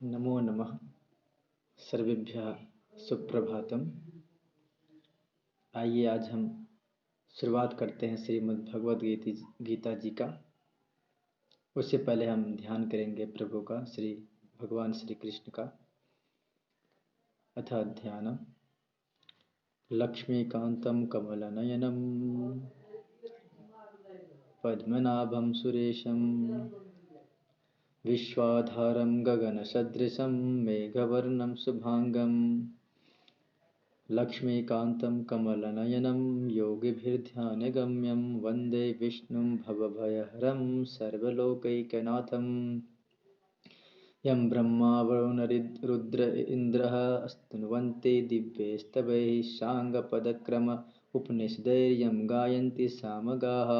नमो नमः सर्वेभ्यः सुप्रभातम। आइए आज हम शुरुआत करते हैं श्रीमद् भगवद गीता जी का। उससे पहले हम ध्यान करेंगे प्रभु का, श्री भगवान श्री कृष्ण का। अथ ध्यानम लक्ष्मीकांतं कमलनयनं पद्मनाभं सुरेशं विश्वाधारं गगनसदृशं मेघवर्णं शुभांगं लक्ष्मीकान्तं कमलनयनं योगिभिर्ध्यानगम्यं वन्दे विष्णुं भवभयहरं सर्वलोकैकनाथं। यं ब्रह्मा वरुणरुद्र इन्द्रः स्तुवन्ति दिव्यैस्तवैः साङ्गपदक्रम उपनिषदैर्यं गायन्ति सामगाः।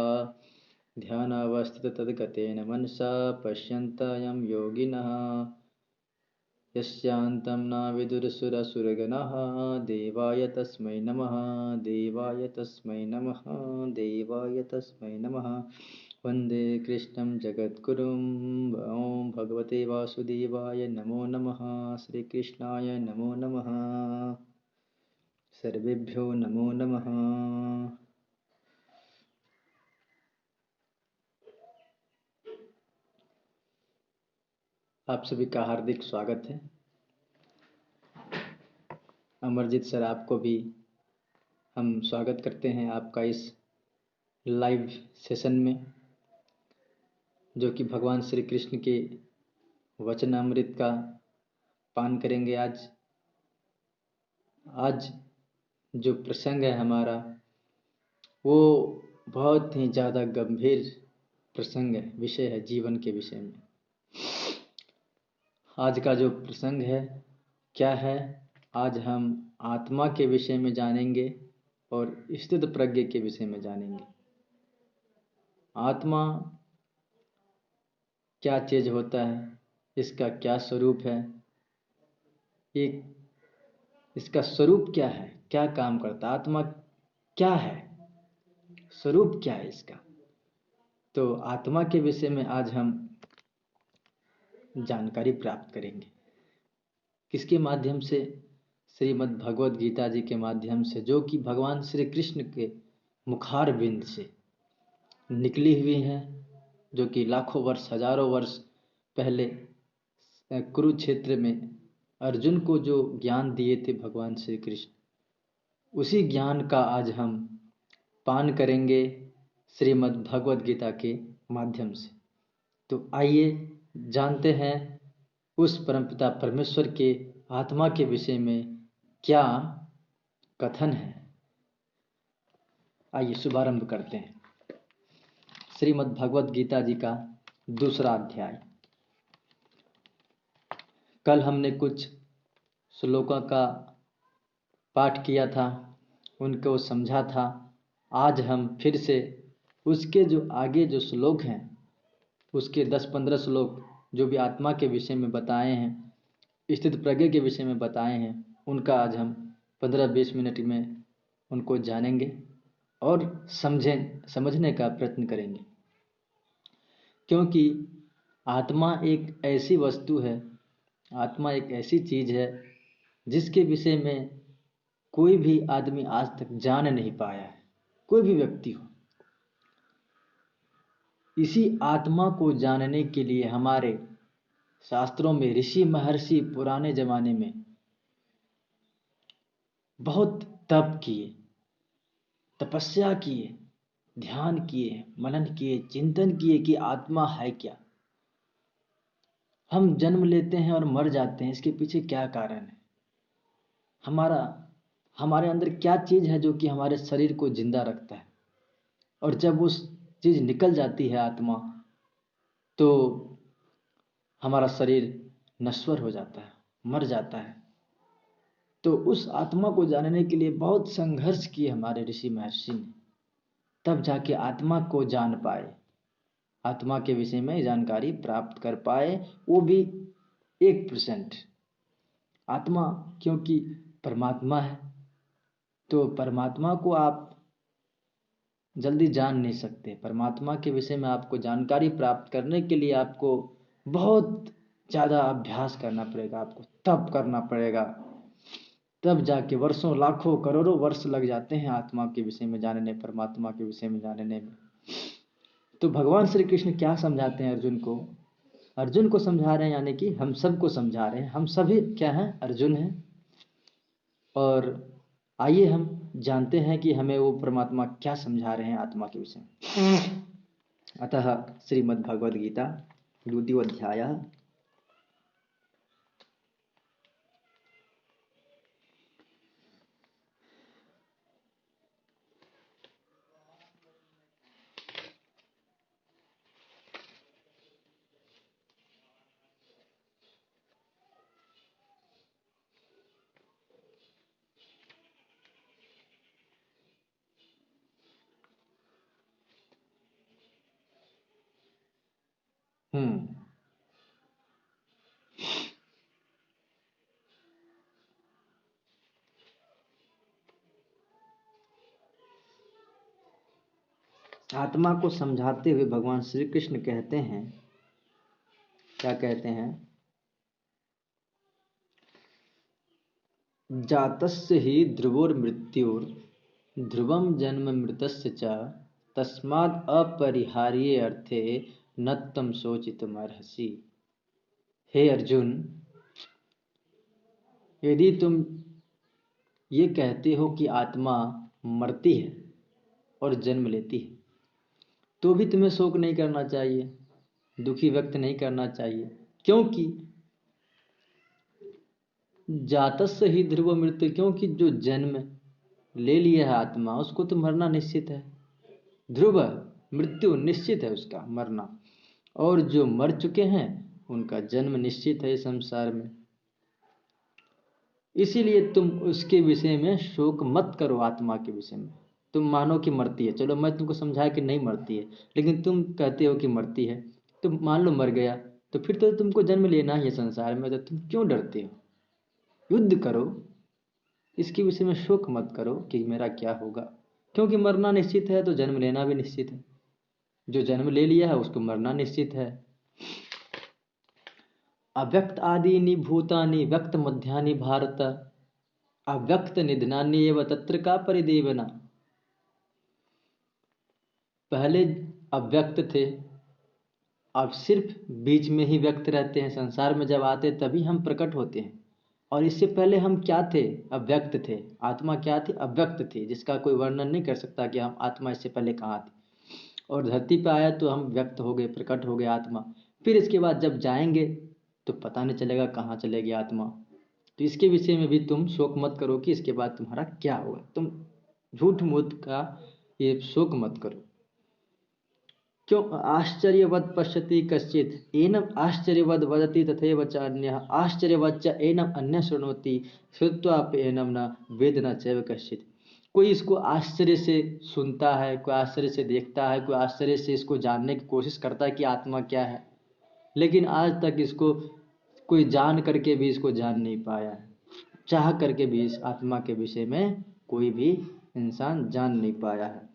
ध्यानावस्थिततद्गतेन मनसा पश्यन्तः योगिनः यस्यान्तं न विदुरसुरसुरगणः देवाय तस्मै नमः देवाय तस्मै नमः देवाय तस्मै नमः। वन्दे कृष्णं जगद्गुरुं। ॐ भगवते वासुदेवाय नमो नमः। श्रीकृष्णाय नमो नमः। सर्वेभ्यो नमो नमः। आप सभी का हार्दिक स्वागत है। अमरजीत सर, आपको भी हम स्वागत करते हैं आपका इस लाइव सेशन में, जो कि भगवान श्री कृष्ण के वचन अमृत का पान करेंगे। आज जो प्रसंग है हमारा, वो बहुत ही ज़्यादा गंभीर प्रसंग है, विषय है, जीवन के विषय में। आज का जो प्रसंग है क्या है? आज हम आत्मा के विषय में जानेंगे और स्थित प्रज्ञ के विषय में जानेंगे। आत्मा क्या चीज होता है, इसका क्या स्वरूप है, इसका स्वरूप क्या है, क्या काम करता है, आत्मा क्या है, स्वरूप क्या है इसका। तो आत्मा के विषय में आज हम जानकारी प्राप्त करेंगे। किसके माध्यम से? श्रीमद् भगवद गीता जी के माध्यम से, जो कि भगवान श्री कृष्ण के मुखार बिंद से निकली हुई हैं, जो कि लाखों वर्ष, हजारों वर्ष पहले कुरुक्षेत्र में अर्जुन को जो ज्ञान दिए थे भगवान श्री कृष्ण, उसी ज्ञान का आज हम पान करेंगे श्रीमद् भगवद गीता के माध्यम से। तो आइए जानते हैं उस परमपिता परमेश्वर के आत्मा के विषय में क्या कथन है। आइए शुभारंभ करते हैं। श्रीमद् भगवद गीता जी का दूसरा अध्याय। कल हमने कुछ श्लोकों का पाठ किया था, उनको समझा था। आज हम फिर से उसके जो आगे जो श्लोक हैं, उसके 10-15 श्लोक जो भी आत्मा के विषय में बताए हैं, स्थित प्रज्ञ के विषय में बताए हैं, उनका आज हम 15-20 मिनट में उनको जानेंगे और समझने का प्रयत्न करेंगे। क्योंकि आत्मा एक ऐसी वस्तु है, आत्मा एक ऐसी चीज है जिसके विषय में कोई भी आदमी आज तक जान नहीं पाया है, कोई भी व्यक्ति हो। इसी आत्मा को जानने के लिए हमारे शास्त्रों में ऋषि महर्षि पुराने जमाने में बहुत तप किए, तपस्या किए, ध्यान किए, मनन किए, चिंतन किए कि आत्मा है क्या। हम जन्म लेते हैं और मर जाते हैं, इसके पीछे क्या कारण है? हमारे अंदर क्या चीज है जो कि हमारे शरीर को जिंदा रखता है? और जब उस चीज निकल जाती है आत्मा, तो हमारा शरीर नश्वर हो जाता है, मर जाता है। तो उस आत्मा को जानने के लिए बहुत संघर्ष किए हमारे ऋषि महर्षि ने, तब जाके आत्मा को जान पाए, आत्मा के विषय में जानकारी प्राप्त कर पाए, वो भी 1%। आत्मा क्योंकि परमात्मा है, तो परमात्मा को आप जल्दी जान नहीं सकते। परमात्मा के विषय में आपको जानकारी प्राप्त करने के लिए आपको बहुत ज़्यादा अभ्यास करना पड़ेगा आपको, तप करना पड़ेगा, तब जाके वर्षों लाखों करोड़ों वर्ष लग जाते हैं आत्मा के विषय में जानने, परमात्मा के विषय में जानने में। तो भगवान श्री कृष्ण क्या समझाते हैं अर्जुन को? अर्जुन को समझा रहे हैं, यानी कि हम सबको समझा रहे हैं। हम सभी क्या हैं? अर्जुन हैं। और आइए हम जानते हैं कि हमें वो परमात्मा क्या समझा रहे हैं आत्मा के विषय में। अतः श्रीमद् भगवद गीता 2 अध्याय। हम्म आत्मा को समझाते हुए भगवान श्री कृष्ण कहते हैं, क्या कहते हैं? जातस्य ही ध्रुवोर्मृत्युर् ध्रुवम जन्म मृतस्य च तस्माद् अपरिहार्ये अर्थे न तम शोचितुमर्हसि। हे अर्जुन, यदि तुम ये कहते हो कि आत्मा मरती है और जन्म लेती है, तो भी तुम्हें शोक नहीं करना चाहिए, दुखी व्यक्त नहीं करना चाहिए। क्योंकि जातस्य ही ध्रुव मृत्यु, क्योंकि जो जन्म ले लिया है आत्मा, उसको तो मरना निश्चित है। ध्रुव मृत्यु निश्चित है उसका मरना, और जो मर चुके हैं उनका जन्म निश्चित है इस संसार में। इसीलिए तुम उसके विषय में शोक मत करो। आत्मा के विषय में तुम मानो कि मरती है, चलो मैं तुमको समझाया कि नहीं मरती है, लेकिन तुम कहते हो कि मरती है, तो मान लो मर गया, तो फिर तो तुमको जन्म लेना ही है संसार में, तो तुम क्यों डरते हो? युद्ध करो, इसके विषय में शोक मत करो कि मेरा क्या होगा, क्योंकि मरना निश्चित है तो जन्म लेना भी निश्चित है। जो जन्म ले लिया है उसको मरना निश्चित है। अव्यक्त आदि भूतानि व्यक्त मध्यानि भारत अव्यक्त निधनानि एव तत्र का परिदेवना। पहले अव्यक्त थे, अब सिर्फ बीच में ही व्यक्त रहते हैं। संसार में जब आते तभी हम प्रकट होते हैं, और इससे पहले हम क्या थे? अव्यक्त थे। आत्मा क्या थी? अव्यक्त थी, जिसका कोई वर्णन नहीं कर सकता कि हम आत्मा इससे पहले कहाँ थी। और धरती पे आया तो हम व्यक्त हो गए, प्रकट हो गए आत्मा। फिर इसके बाद जब जाएंगे तो पता नहीं चलेगा कहाँ चलेगी आत्मा। तो इसके विषय में भी तुम शोक मत करो कि इसके बाद तुम्हारा क्या होगा। तुम झूठ मूठ का ये शोक मत करो। क्यों? आश्चर्यवत् पश्यति कश्चित् एनम आश्चर्यवद् वदति तथैव च अन्यः आश्चर्यवच्च एनम अन्यः शृणोति श्रुत्वाप्येनं न वेद न चैव कश्चित्। कोई इसको आश्चर्य से सुनता है, कोई आश्चर्य से देखता है, कोई आश्चर्य से इसको जानने की कोशिश करता है कि आत्मा क्या है, लेकिन आज तक इसको कोई जान करके भी इसको जान नहीं पाया है। चाह करके भी इस आत्मा के विषय में कोई भी इंसान जान नहीं पाया है।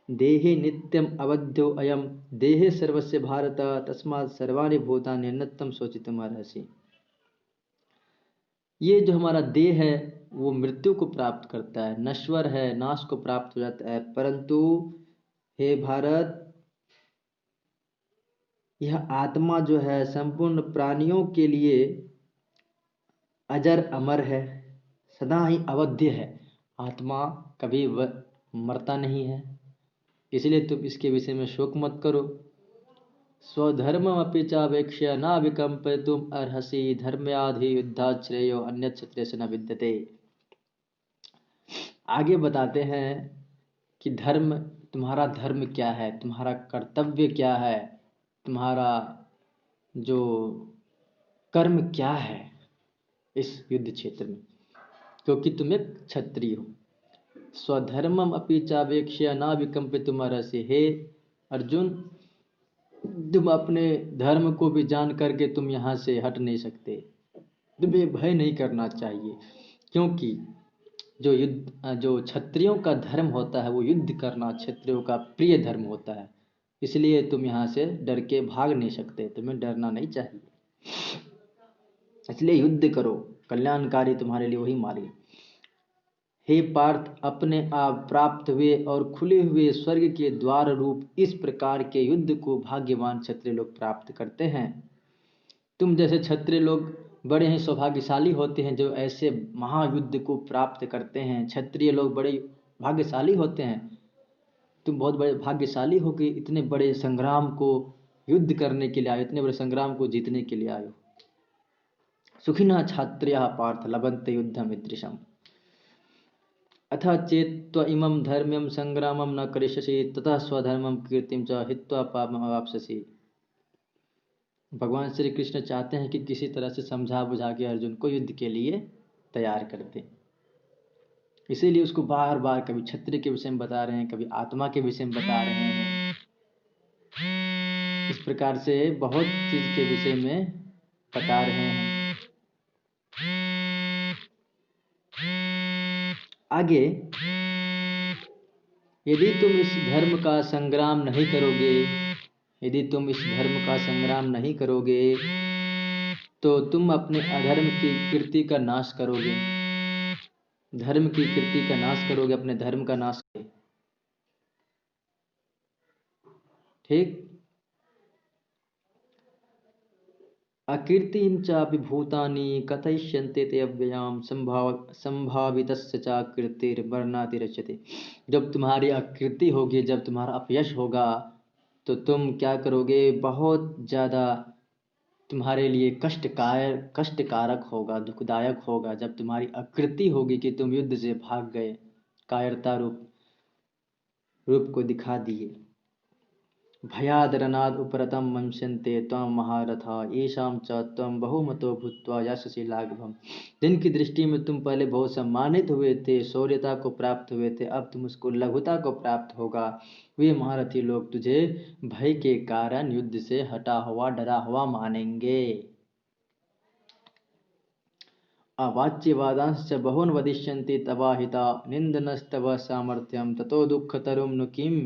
देहे नित्यम अवध्यो अयम देहे सर्वस्य भारत तस्मात् सर्वाणि भूतानि न शोचितुमर्हसि। ये जो हमारा देह है वो मृत्यु को प्राप्त करता है, नश्वर है, नाश को प्राप्त हो जाता है, परंतु हे भारत, यह आत्मा जो है संपूर्ण प्राणियों के लिए अजर अमर है, सदा ही अवध्य है। आत्मा कभी मरता नहीं है, इसलिए तुम इसके विषय में शोक मत करो। स्वधर्ममपि चावेक्ष्य न विकम्पयितुम अर्हसि धर्म्याधि युद्धात् श्रेयो अन्यत् क्षत्रियस्य न विद्यते। आगे बताते हैं कि धर्म, तुम्हारा धर्म क्या है, तुम्हारा कर्तव्य क्या है, तुम्हारा जो कर्म क्या है इस युद्ध क्षेत्र में, क्योंकि तुम एक क्षत्रिय हो। स्वधर्मम अपि चावेक्ष्य न विकम्पितुम अर्हसि। हे अर्जुन, तुम अपने धर्म को भी जान करके तुम यहाँ से हट नहीं सकते, तुम्हें भय नहीं करना चाहिए, क्योंकि जो क्षत्रियों का धर्म होता है वो युद्ध करना क्षत्रियों का प्रिय धर्म होता है। इसलिए तुम यहाँ से डर के भाग नहीं सकते, तुम्हें डरना नहीं चाहिए। इसलिए युद्ध करो, कल्याणकारी तुम्हारे लिए वही मार्ग है। हे पार्थ, अपने आप प्राप्त हुए और खुले हुए स्वर्ग के द्वार रूप इस प्रकार के युद्ध को भाग्यवान क्षत्रिय लोग प्राप्त करते हैं। तुम जैसे क्षत्रिय लोग बड़े ही सौभाग्यशाली होते हैं जो ऐसे महायुद्ध को प्राप्त करते हैं। क्षत्रिय लोग बड़े भाग्यशाली होते हैं। तुम बहुत बड़े भाग्यशाली हो कि इतने बड़े संग्राम को युद्ध करने के लिए आए, इतने बड़े संग्राम को जीतने के लिए आए हो। सुखिनः क्षत्रियः पार्थ लभन्ते युद्धम ईदृशम् अथ चेत्त्वा इमं धर्म्यं संग्रामं न करिष्यसि ततः स्वधर्मं कीर्तिं च हित्वा पापम् अवाप्स्यसि। भगवान श्री कृष्ण चाहते हैं कि किसी तरह से समझा बुझा के अर्जुन को युद्ध के लिए तैयार कर दें। इसीलिए उसको बार बार कभी क्षत्रिय के विषय में बता रहे हैं, कभी आत्मा के विषय में बता रहे हैं। इस प्रकार से बहुत चीज के विषय में बता रहे हैं। आगे, यदि तुम इस धर्म का संग्राम नहीं करोगे, यदि तुम इस धर्म का संग्राम नहीं करोगे तो तुम अपने अधर्म की कीर्ति का नाश करोगे। धर्म की कीर्ति का नाश करोगे, अपने धर्म का नाश करोगे। ठीक। अकीर्तिं चापि भूतानि कथयिष्यन्ते ते अव्ययाम संभावितस्य च कीर्तिर्वर्णाति रच्यते। जब तुम्हारी अकीर्ति होगी, जब तुम्हारा अपयश होगा तो तुम क्या करोगे, बहुत ज़्यादा तुम्हारे लिए कष्टकारक होगा, दुखदायक होगा। जब तुम्हारी अकृति होगी कि तुम युद्ध से भाग गए, कायरता रूप को दिखा दिए। भयादरनाद उपरतम मंस्यन्ते त्वं महारथा येषां च त्वं बहुमतो भूत्वा यशसि लाघवम्। जिनकी दृष्टि में तुम पहले बहुत सम्मानित हुए थे, शौर्यता को प्राप्त हुए थे, अब तुम उसको लघुता को प्राप्त होगा। वे महारथी लोग तुझे भय के कारण युद्ध से हटा हुआ, डरा हुआ मानेंगे। अवाच्यवादांश्च बहून् वदिष्यन्ति तवाहिता निन्दनस्तव सामर्थ्यं ततो दुःखतरुं नु किम्।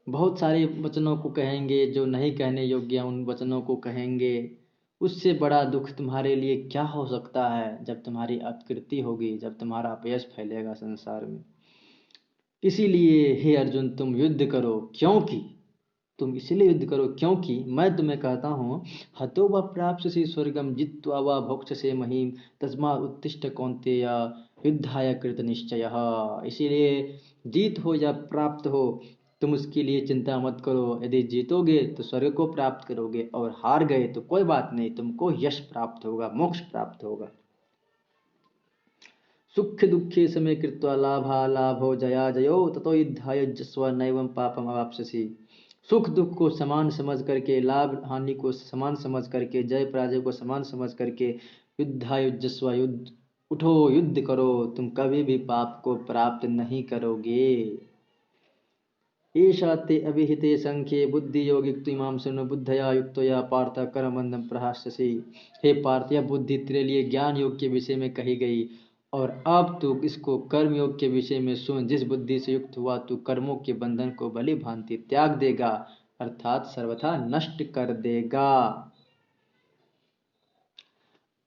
बहुत सारे वचनों को कहेंगे जो नहीं कहने योग्य, उन वचनों को कहेंगे। उससे बड़ा दुख तुम्हारे लिए क्या हो सकता है जब तुम्हारी अपकीर्ति होगी, जब तुम्हारा अपयश फैलेगा संसार में। इसीलिए हे अर्जुन, तुम युद्ध करो। क्योंकि तुम इसलिए युद्ध करो क्योंकि मैं तुम्हें कहता हूँ, हतो व प्राप्स्यसि स्वर्गम जित्वा व भोक्ष्यसे महीम तस्मात् उत्तिष्ठ कौन्तेय युद्धाय कृत निश्चयः। इसीलिए जीत हो या प्राप्त हो, तुम उसके लिए चिंता मत करो। यदि जीतोगे तो स्वर्ग को प्राप्त करोगे, और हार गए तो कोई बात नहीं, तुमको यश प्राप्त होगा, मोक्ष प्राप्त होगा। सुख दुखे समय कृत्वा लाभा लाभो जया जयो ततो युद्धाय युज्यस्व नैवं पापम अवाप्स्यसि। सुख दुख को समान समझ करके, लाभ हानि को समान समझ करके, जय पराजय को समान समझ करके युद्धाय युज्यस्व, युद्ध उठो, युद्ध करो, तुम कभी भी पाप को प्राप्त नहीं करोगे। एषा ते अभिहिते संख्ये बुद्धि योगित्वमां शृणु बुद्धया युक्तया पार्थ कर्मबन्धं प्रहास्यसि। हे पार्थ, यह बुद्धि तेरे लिए ज्ञान योग के विषय में कही गई, और अब तू इसको कर्म योग के विषय में सुन। जिस बुद्धि से युक्त हुआ तू कर्मों के बंधन को भली भांति त्याग देगा, अर्थात सर्वथा नष्ट कर देगा।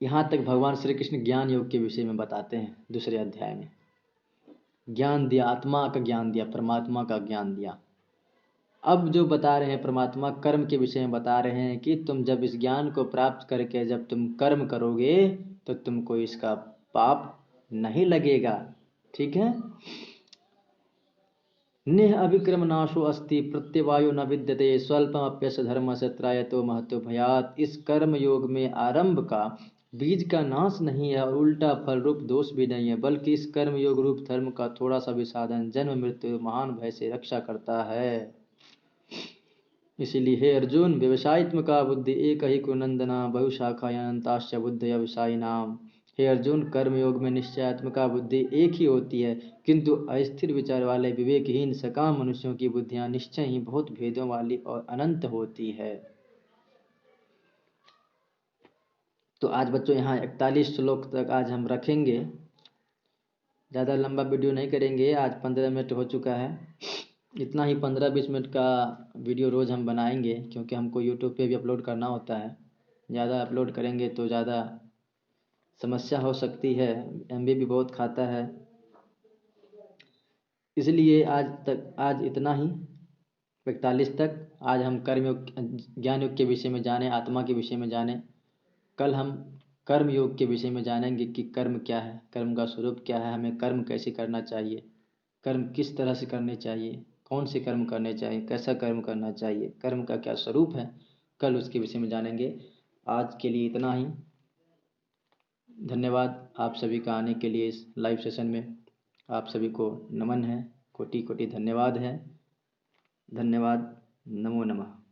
यहाँ तक भगवान श्री कृष्ण ज्ञान योग के विषय में बताते हैं। दूसरे अध्याय में ज्ञान दिया, आत्मा का ज्ञान दिया, परमात्मा का ज्ञान दिया। अब जो बता रहे हैं परमात्मा कर्म के विषय में बता रहे हैं कि तुम जब इस ज्ञान को प्राप्त करके जब तुम कर्म करोगे तो तुमको इसका पाप नहीं लगेगा। ठीक है। नेह अभिक्रम नाशो अस्ति प्रत्यवायो न विद्यते स्वल्पम अप्यस्य धर्म से त्रायतो महतो भयात। इस कर्म योग में आरंभ का बीज का नाश नहीं है और उल्टा फल रूप दोष भी नहीं है, बल्कि इस कर्म योग रूप धर्म का थोड़ा सा भी साधन जन्म मृत्यु महान भय से रक्षा करता है। इसीलिए हे अर्जुन, व्यवसायित्मका बुद्धि एक ही कुनंदना बहुशाखा अनंताश्च बुद्धया विषायिनाम। हे अर्जुन, कर्मयोग में निश्चयात्मका बुद्धि एक ही होती है, किंतु अस्थिर विचार वाले विवेकहीन सकाम मनुष्यों की बुद्धियां निश्चय ही बहुत भेदों वाली और अनंत होती है। तो आज बच्चों यहाँ 41 श्लोक तक आज हम रखेंगे। ज़्यादा लंबा वीडियो नहीं करेंगे, आज 15 मिनट हो चुका है। इतना ही 15-20 मिनट का वीडियो रोज़ हम बनाएंगे, क्योंकि हमको यूट्यूब पे भी अपलोड करना होता है। ज़्यादा अपलोड करेंगे तो ज़्यादा समस्या हो सकती है, MB भी बहुत खाता है। इसलिए आज इतना ही, 41 तक। आज हम कर्म योग, ज्ञान योग के विषय में जाने, आत्मा के विषय में जाने। कल हम कर्म योग के विषय में जानेंगे कि कर्म क्या है, कर्म का स्वरूप क्या है, हमें कर्म कैसे करना चाहिए, कर्म किस तरह से करने चाहिए, कौन से कर्म करने चाहिए, कैसा कर्म करना चाहिए, कर्म का क्या स्वरूप है, कल उसके विषय में जानेंगे। आज के लिए इतना ही। धन्यवाद आप सभी का आने के लिए इस लाइव सेशन में। आप सभी को नमन है, कोटि कोटि धन्यवाद है। धन्यवाद। नमो नमः।